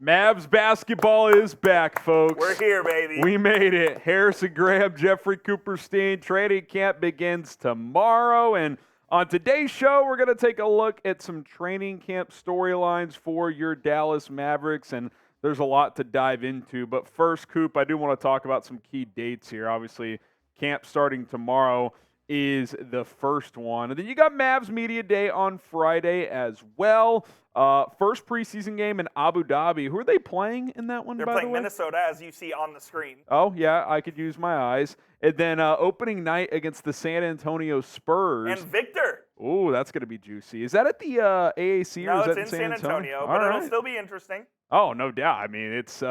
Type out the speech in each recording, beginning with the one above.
Mavs basketball is back, folks. We're here, baby. We made it. Harrison Graham, Jeffrey Cooperstein. Training camp begins tomorrow. And on today's show, we're going to take a look at some training camp storylines for your Dallas Mavericks. And there's a lot to dive into. But first, Coop, I do want to talk about some key dates here. Obviously, camp starting tomorrow is the first one. And then you got Mavs Media Day on Friday as well. First preseason game in Abu Dhabi. Who are they playing in that one, They're by the way? playing Minnesota, as you see on the screen. Oh, yeah, I could use my eyes. And then opening night against the San Antonio Spurs. And Victor. Ooh, that's going to be juicy. Is that at the AAC or No, is that it's in San Antonio, All but right. it'll still be interesting. Oh, no doubt. I mean, it's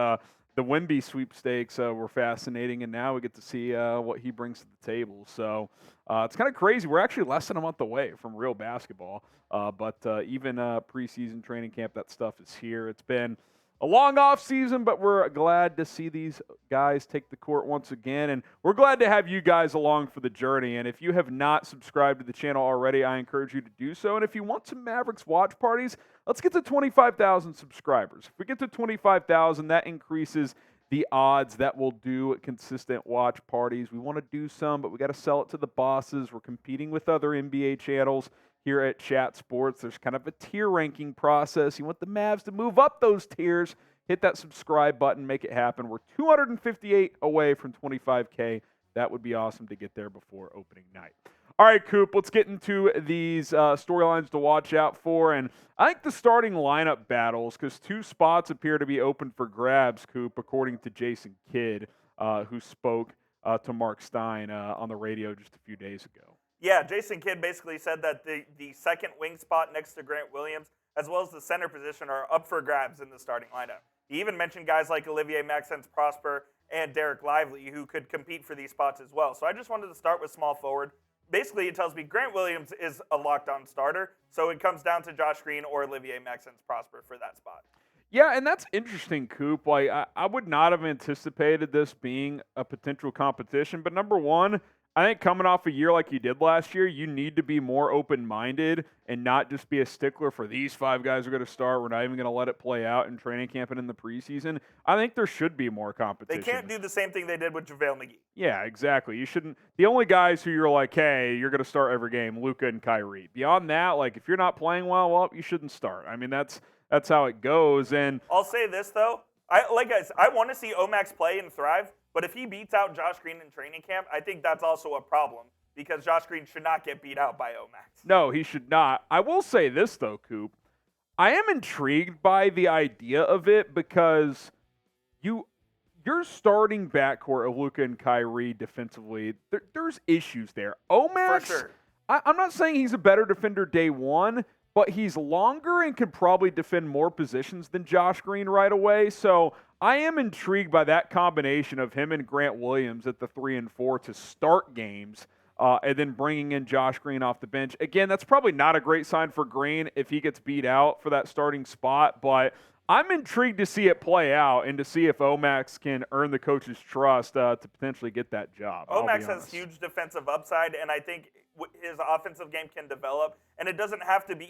the Wemby sweepstakes were fascinating, and now we get to see what he brings to the table. So it's kind of crazy. We're actually less than a month away from real basketball, but even preseason training camp, that stuff is here. It's been a long off season, but we're glad to see these guys take the court once again, and we're glad to have you guys along for the journey. And if you have not subscribed to the channel already, I encourage you to do so. And if you want some Mavericks watch parties, let's get to 25,000 subscribers. If we get to 25,000, that increases the odds that we'll do consistent watch parties. We want to do some, but we got to sell it to the bosses. We're competing with other NBA channels here at Chat Sports. There's kind of a tier ranking process. You want the Mavs to move up those tiers. Hit that subscribe button, make it happen. We're 258 away from 25K. That would be awesome to get there before opening night. All right, Coop, let's get into these storylines to watch out for. And I think the starting lineup battles, because two spots appear to be open for grabs, Coop, according to Jason Kidd, who spoke to Mark Stein on the radio just a few days ago. Yeah, Jason Kidd basically said that the second wing spot next to Grant Williams, as well as the center position, are up for grabs in the starting lineup. He even mentioned guys like Olivier-Maxence Prosper and Dereck Lively, who could compete for these spots as well. So I just wanted to start with small forward. Basically, it tells me Grant Williams is a locked-on starter, so it comes down to Josh Green or Olivier-Maxence Prosper for that spot. Yeah, and that's interesting, Coop. Like, I would not have anticipated this being a potential competition, but number one, I think coming off a year like you did last year, you need to be more open-minded and not just be a stickler for these five guys are going to start. We're not even going to let it play out in training camp and in the preseason. I think there should be more competition. They can't do the same thing they did with JaVale McGee. Yeah, exactly. You shouldn't. The only guys who you're like, hey, you're going to start every game, Luka and Kyrie. Beyond that, like if you're not playing well, you shouldn't start. I mean, that's how it goes. And I'll say this though, I want to see Omax play and thrive. But if he beats out Josh Green in training camp, I think that's also a problem because Josh Green should not get beat out by Omax. No, he should not. I will say this, though, Coop. I am intrigued by the idea of it because your starting backcourt of Luka and Kyrie defensively, there's issues there. Omax, For sure. I'm not saying he's a better defender day one, but he's longer and could probably defend more positions than Josh Green right away. So I am intrigued by that combination of him and Grant Williams at the 3 and 4 to start games, and then bringing in Josh Green off the bench. Again, that's probably not a great sign for Green if he gets beat out for that starting spot, but I'm intrigued to see it play out and to see if Omax can earn the coach's trust to potentially get that job. Omax has huge defensive upside, and I think his offensive game can develop. And he doesn't have to be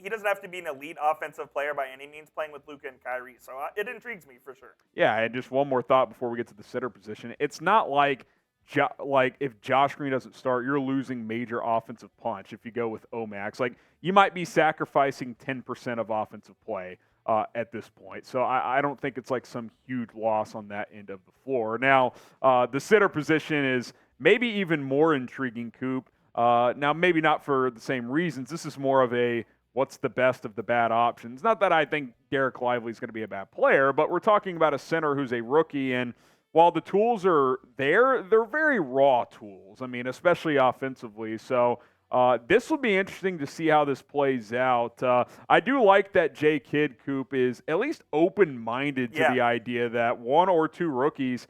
an elite offensive player by any means playing with Luka and Kyrie. So it intrigues me for sure. Yeah, and just one more thought before we get to the center position. It's not like if Josh Green doesn't start, you're losing major offensive punch if you go with Omax. Like you might be sacrificing 10% of offensive play at this point. So I don't think it's like some huge loss on that end of the floor. Now, the center position is maybe even more intriguing, Coop. Now, maybe not for the same reasons. This is more of a what's the best of the bad options. Not that I think Dereck Lively is going to be a bad player, but we're talking about a center who's a rookie, and while the tools are there, they're very raw tools. I mean, especially offensively. So this will be interesting to see how this plays out. I do like that Jay Kidd, Coop, is at least open-minded to the idea that one or two rookies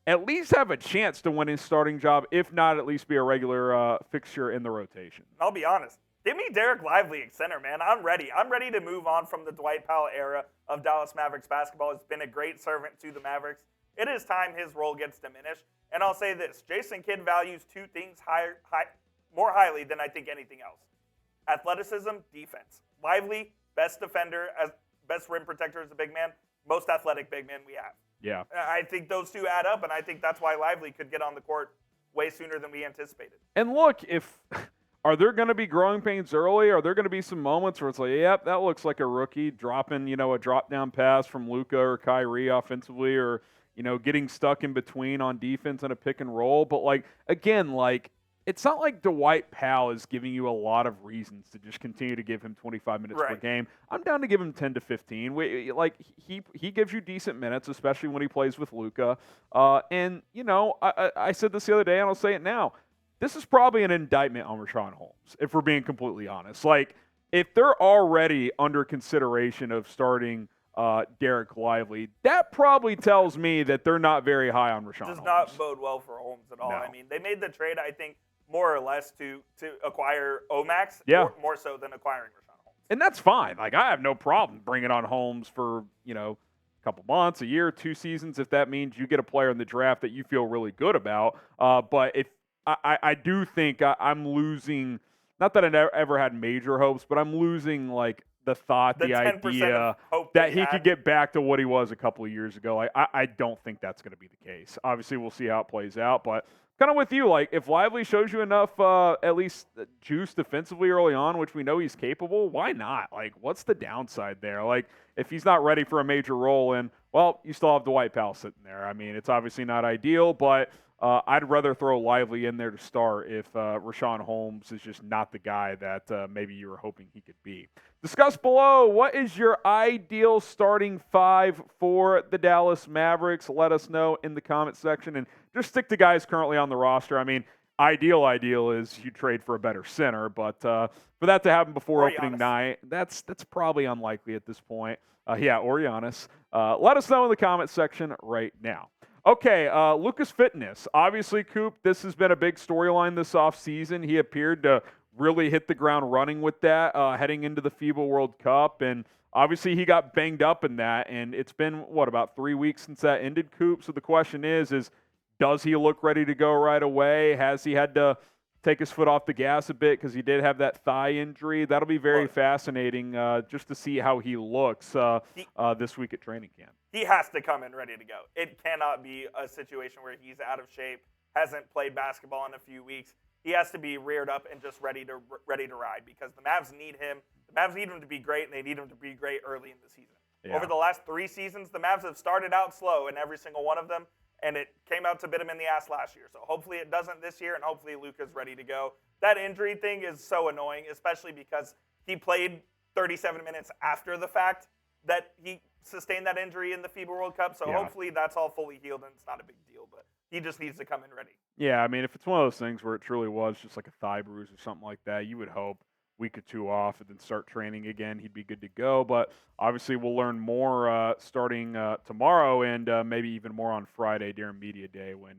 at least have a chance to win his starting job, if not at least be a regular fixture in the rotation. I'll be honest. Give me Dereck Lively at center, man. I'm ready. I'm ready to move on from the Dwight Powell era of Dallas Mavericks basketball. It's been a great servant to the Mavericks. It is time his role gets diminished. And I'll say this. Jason Kidd values two things more highly than I think anything else. Athleticism, defense. Lively, best defender, best rim protector as a big man. most athletic big men we have. Yeah. I think those two add up, and I think that's why Lively could get on the court way sooner than we anticipated. And look, are there going to be growing pains early? Are there going to be some moments where it's like, yep, that looks like a rookie dropping, a drop-down pass from Luka or Kyrie offensively, or, getting stuck in between on defense on a pick and roll. But, again, it's not like Dwight Powell is giving you a lot of reasons to just continue to give him 25 minutes per game. I'm down to give him 10 to 15. He gives you decent minutes, especially when he plays with Luka. And, I said this the other day, and I'll say it now. This is probably an indictment on Richaun Holmes, if we're being completely honest. If they're already under consideration of starting Dereck Lively, that probably tells me that they're not very high on Richaun Holmes. Does not bode well for Holmes at all. No. I mean, they made the trade, I think, more or less to acquire Omax, more so than acquiring Richaun Holmes. And that's fine. I have no problem bringing on Holmes for, a couple months, a year, 2 seasons, if that means you get a player in the draft that you feel really good about. But if I do think I'm losing, not that I ever had major hopes, but I'm losing, the thought, the idea that he could get back to what he was a couple of years ago. I don't think that's going to be the case. Obviously, we'll see how it plays out, but kind of with you, if Lively shows you enough, at least juice defensively early on, which we know he's capable, why not? What's the downside there? If he's not ready for a major role, and well, you still have Dwight Powell sitting there. I mean, it's obviously not ideal, but I'd rather throw Lively in there to start if Richaun Holmes is just not the guy that maybe you were hoping he could be. Discuss below, what is your ideal starting 5 for the Dallas Mavericks? Let us know in the comment section, and just stick to guys currently on the roster. I mean, ideal is you trade for a better center, but for that to happen before opening night, that's probably unlikely at this point. Or Giannis. Let us know in the comment section right now. Okay, Luka's fitness. Obviously, Coop, this has been a big storyline this offseason. He appeared to really hit the ground running with that heading into the FIBA World Cup, and obviously he got banged up in that, and it's been, about 3 weeks since that ended, Coop? So the question is does he look ready to go right away? Has he had to take his foot off the gas a bit because he did have that thigh injury? That'll be very fascinating just to see how he looks this week at training camp. He has to come in ready to go. It cannot be a situation where he's out of shape, hasn't played basketball in a few weeks. He has to be reared up and just ready to ride because the Mavs need him. The Mavs need him to be great, and they need him to be great early in the season. Yeah. Over the last 3 seasons, the Mavs have started out slow in every single one of them, and it came out to bit him in the ass last year. So hopefully it doesn't this year, and hopefully Luka's ready to go. That injury thing is so annoying, especially because he played 37 minutes after the fact that he sustained that injury in the FIBA World Cup. So hopefully that's all fully healed and it's not a big deal. But he just needs to come in ready. Yeah, I mean, if it's one of those things where it truly was just like a thigh bruise or something like that, you would hope week or 2 off and then start training again, he'd be good to go. But obviously we'll learn more starting tomorrow and maybe even more on Friday during Media Day when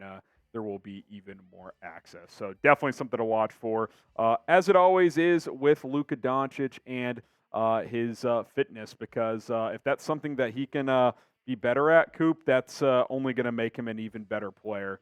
there will be even more access. So definitely something to watch for, as it always is with Luka Doncic and his fitness, because if that's something that he can be better at, Coop, that's only going to make him an even better player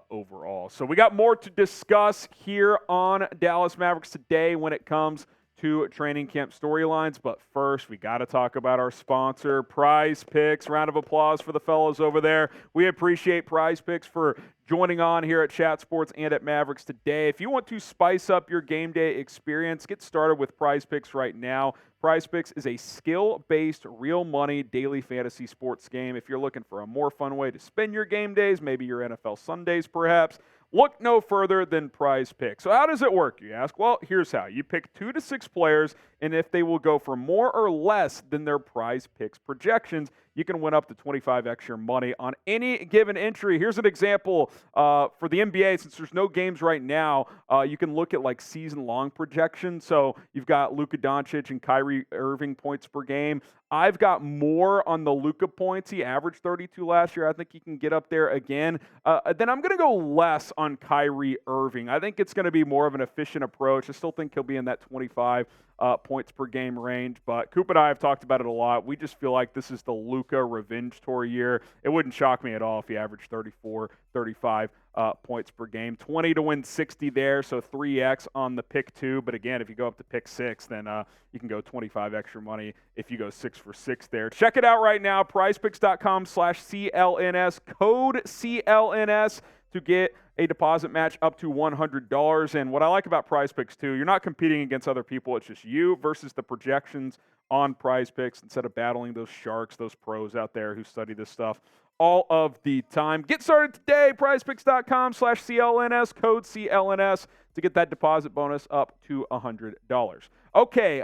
overall. So we got more to discuss here on Dallas Mavericks Today when it comes to training camp storylines. But first, we got to talk about our sponsor, Prize Picks. Round of applause for the fellows over there. We appreciate Prize Picks for joining on here at Chat Sports and at Mavericks Today. If you want to spice up your game day experience, get started with Prize Picks right now. Prize Picks is a skill-based, real money daily fantasy sports game. If you're looking for a more fun way to spend your game days, maybe your NFL Sundays perhaps, look no further than Prize Picks. So how does it work, you ask? Well, here's how. You pick 2 to 6 players, and if they will go for more or less than their Prize Picks projections, you can win up to 25x your money on any given entry. Here's an example for the NBA. Since there's no games right now, you can look at season-long projections. So you've got Luka Doncic and Kyrie Irving points per game. I've got more on the Luka points. He averaged 32 last year. I think he can get up there again. Then I'm going to go less on Kyrie Irving. I think it's going to be more of an efficient approach. I still think he'll be in that 25 points per game range. But Coop and I have talked about it a lot. We just feel like this is the Luka revenge tour year. It wouldn't shock me at all if he averaged 34, 35 points per game. 20 to win 60 there, so 3x on the pick 2. But again, if you go up to pick 6, then you can go 25 extra money if you go 6 for 6 there. Check it out right now, prizepicks.com/CLNS, code CLNS to get a deposit match up to $100. And what I like about Prize Picks too, you're not competing against other people. It's just you versus the projections on Prize Picks instead of battling those sharks, those pros out there who study this stuff all of the time. Get started today, prizepicks.com/CLNS, code CLNS to get that deposit bonus up to $100. Okay,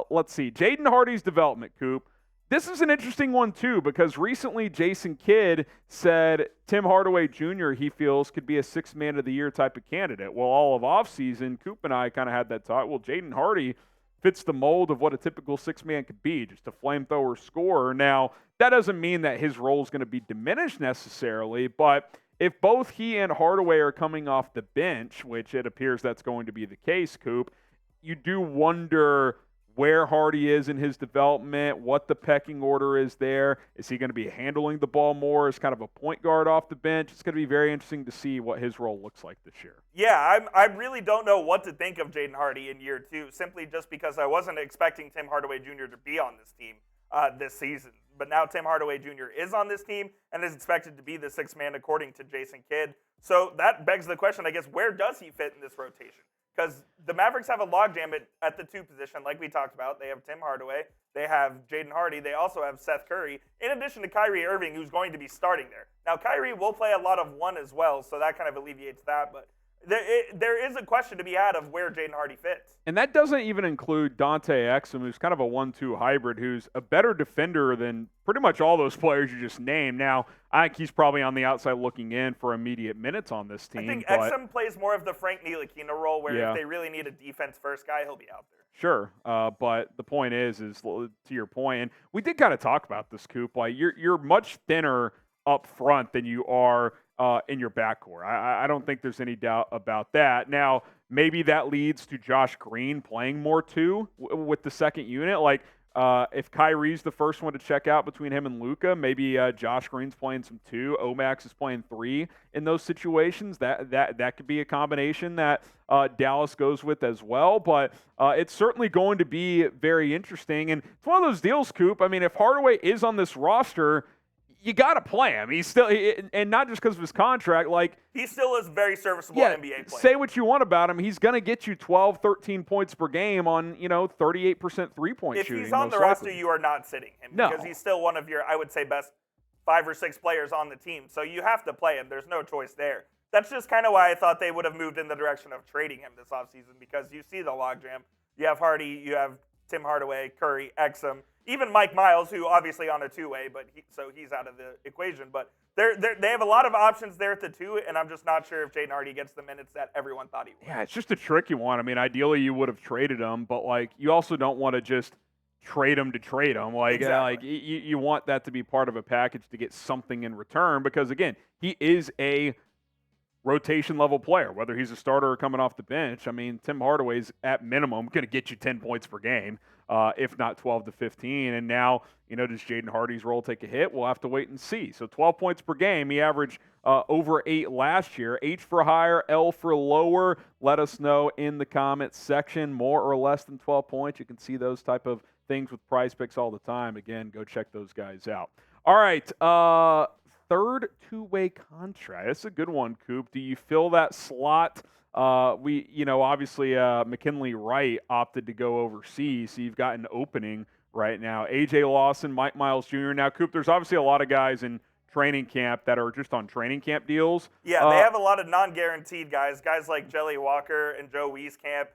let's see. Jayden Hardy's development, Coop. This is an interesting one, too, because recently Jason Kidd said Tim Hardaway Jr., he feels, could be a sixth man of the year type of candidate. Well, all of offseason, Coop and I kind of had that talk. Well, Jaden Hardy fits the mold of what a typical sixth man could be, just a flamethrower scorer. Now, that doesn't mean that his role is going to be diminished necessarily, but if both he and Hardaway are coming off the bench, which it appears that's going to be the case, Coop, you do wonder where Hardy is in his development, what the pecking order is there. Is he going to be handling the ball more as kind of a point guard off the bench? It's going to be very interesting to see what his role looks like this year. Yeah, I really don't know what to think of Jaden Hardy in year 2, simply just because I wasn't expecting Tim Hardaway Jr. to be on this team this season. But now Tim Hardaway Jr. is on this team and is expected to be the sixth man according to Jason Kidd. So that begs the question, I guess, where does he fit in this rotation? Because the Mavericks have a logjam at the 2 position, like we talked about. They have Tim Hardaway, they have Jaden Hardy, they also have Seth Curry, in addition to Kyrie Irving, who's going to be starting there. Now, Kyrie will play a lot of 1 as well, so that kind of alleviates that, but there is a question to be had of where Jaden Hardy fits. And that doesn't even include Dante Exum, who's kind of a 1-2 hybrid, who's a better defender than pretty much all those players you just named. Now, I think he's probably on the outside looking in for immediate minutes on this team. I think Exum plays more of the Frank Ntilikina role, where if they really need a defense-first guy, he'll be out there. Sure, but the point is to your point, and we did kind of talk about this, Coop, like you're much thinner up front than you are in your backcourt. I don't think there's any doubt about that. Now, maybe that leads to Josh Green playing more too with the second unit. Like if Kyrie's the first one to check out between him and Luka, maybe Josh Green's playing some 2, Omax is playing 3 in those situations. That could be a combination that Dallas goes with as well. But it's certainly going to be very interesting. And it's one of those deals, Coop. I mean, if Hardaway is on this roster, you got to play him. He's still, and not just because of his contract, like he still is a very serviceable NBA player. Say what you want about him. He's going to get you 12, 13 points per game on, 38% three-point shooting. If he's on the roster, you are not sitting him because he's still one of your, I would say, best 5 or 6 players on the team. So you have to play him. There's no choice there. That's just kind of why I thought they would have moved in the direction of trading him this offseason, because you see the logjam. You have Hardy, you have Tim Hardaway, Curry, Exum, even Mike Miles, who obviously on a 2-way, but he's out of the equation. But they have a lot of options there at the 2, and I'm just not sure if Jaden Hardy gets the minutes that everyone thought he would. Yeah, it's just a tricky one. I mean, ideally you would have traded him, but you also don't want to just trade him to trade him. You want that to be part of a package to get something in return, because again, he is a rotation level player, whether he's a starter or coming off the bench. I mean, Tim Hardaway's at minimum going to get you 10 points per game, if not 12 to 15. And now, does Jaden Hardy's role take a hit? We'll have to wait and see. So 12 points per game. He averaged over 8 last year. H for higher, L for lower. Let us know in the comments section, more or less than 12 points. You can see those type of things with Prize Picks all the time. Again, go check those guys out. All right. Third 2-way contract. That's a good one, Coop. Do you fill that slot? Obviously McKinley Wright opted to go overseas, so you've got an opening right now. AJ Lawson, Mike Miles Jr. Now, Coop, there's obviously a lot of guys in training camp that are just on training camp deals. Yeah, they have a lot of non-guaranteed guys like Jelly Walker and Joe Wieskamp,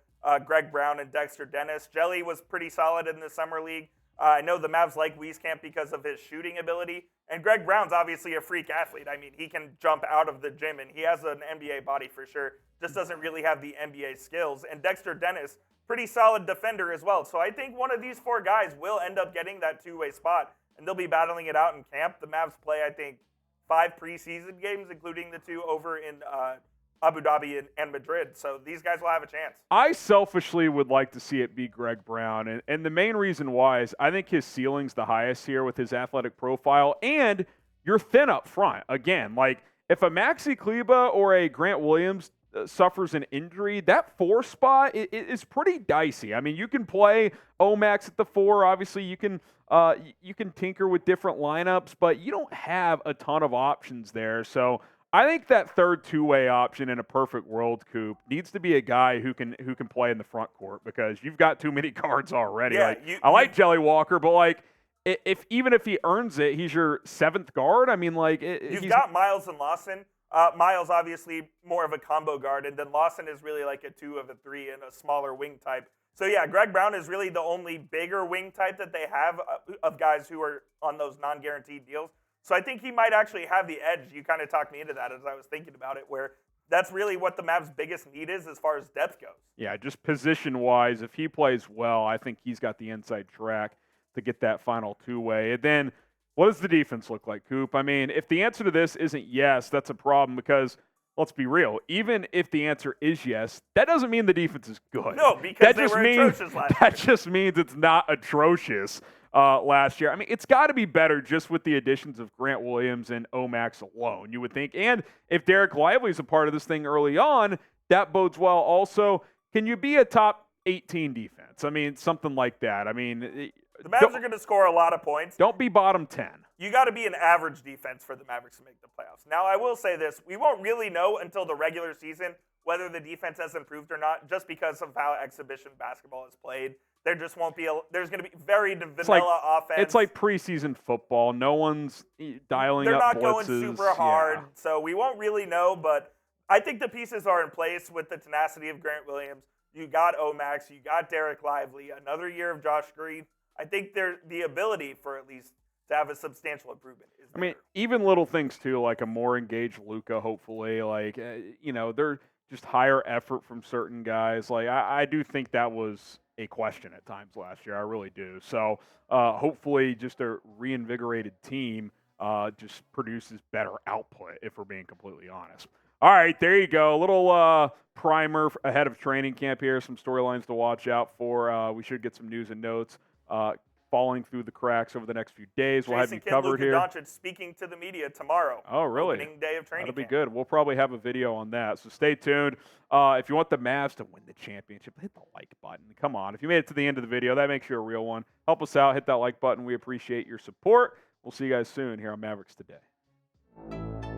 Greg Brown and Dexter Dennis. Jelly was pretty solid in the summer league. I know the Mavs like Wieskamp because of his shooting ability. And Greg Brown's obviously a freak athlete. I mean, he can jump out of the gym, and he has an NBA body for sure. Just doesn't really have the NBA skills. And Dexter Dennis, pretty solid defender as well. So I think one of these 4 guys will end up getting that 2-way spot, and they'll be battling it out in camp. The Mavs play, I think, 5 preseason games, including the 2 over in Abu Dhabi and Madrid. So these guys will have a chance. I selfishly would like to see it be Greg Brown. And the main reason why is I think his ceiling's the highest here with his athletic profile. And you're thin up front. Again, like if a Maxi Kleba or a Grant Williams suffers an injury, that 4 spot is pretty dicey. I mean, you can play Omax at the 4. Obviously, you can tinker with different lineups, but you don't have a ton of options there. So I think that third two-way option in a perfect world, Coop, needs to be a guy who can play in the front court because you've got too many guards already. Yeah, I like Jelly Walker, but like even if he earns it, he's your 7th guard. I mean, like you've got Miles and Lawson. Miles obviously more of a combo guard, and then Lawson is really like a 2 of a 3 and a smaller wing type. So yeah, Greg Brown is really the only bigger wing type that they have of guys who are on those non-guaranteed deals. So I think he might actually have the edge. You kind of talked me into that as I was thinking about it, where that's really what the Mavs' biggest need is as far as depth goes. Yeah, just position-wise, if he plays well, I think he's got the inside track to get that final two-way. And then what does the defense look like, Coop? I mean, if the answer to this isn't yes, that's a problem because, let's be real, even if the answer is yes, that doesn't mean the defense is good. No, because they were atrocious last year. That just means it's not atrocious last year. I mean, it's got to be better just with the additions of Grant Williams and Omax alone, you would think. And if Dereck Lively's a part of this thing early on, that bodes well also. Can you be a top 18 defense? I mean, something like that. I mean, the Mavs are going to score a lot of points. Don't be bottom 10. You got to be an average defense for the Mavericks to make the playoffs. Now, I will say this. We won't really know until the regular season whether the defense has improved or not, just because of how exhibition basketball is played. There just won't be there's going to be very vanilla offense. It's like preseason football. No one's dialing They're up not blitzes. going super hard, so we won't really know. But I think the pieces are in place with the tenacity of Grant Williams. You got Omax. You got Dereck Lively. Another year of Josh Green. I think the ability for at least to have a substantial improvement is there. I mean, even little things too, like a more engaged Luka, hopefully. Like, they're just higher effort from certain guys. Like, I do think that was a question at times last year. I really do. So, hopefully just a reinvigorated team just produces better output, if we're being completely honest. All right, there you go. A little primer ahead of training camp here. Some storylines to watch out for. We should get some news and notes falling through the cracks over the next few days. We'll have you covered Luka here. Doncic speaking to the media tomorrow. Oh, really? Opening day of training That'll be camp. good. We'll probably have a video on that, so stay tuned. If you want the Mavs to win the championship, hit the like button. Come on. If you made it to the end of the video, that makes you a real one. Help us out. Hit that like button. We appreciate your support. We'll see you guys soon here on Mavericks Today.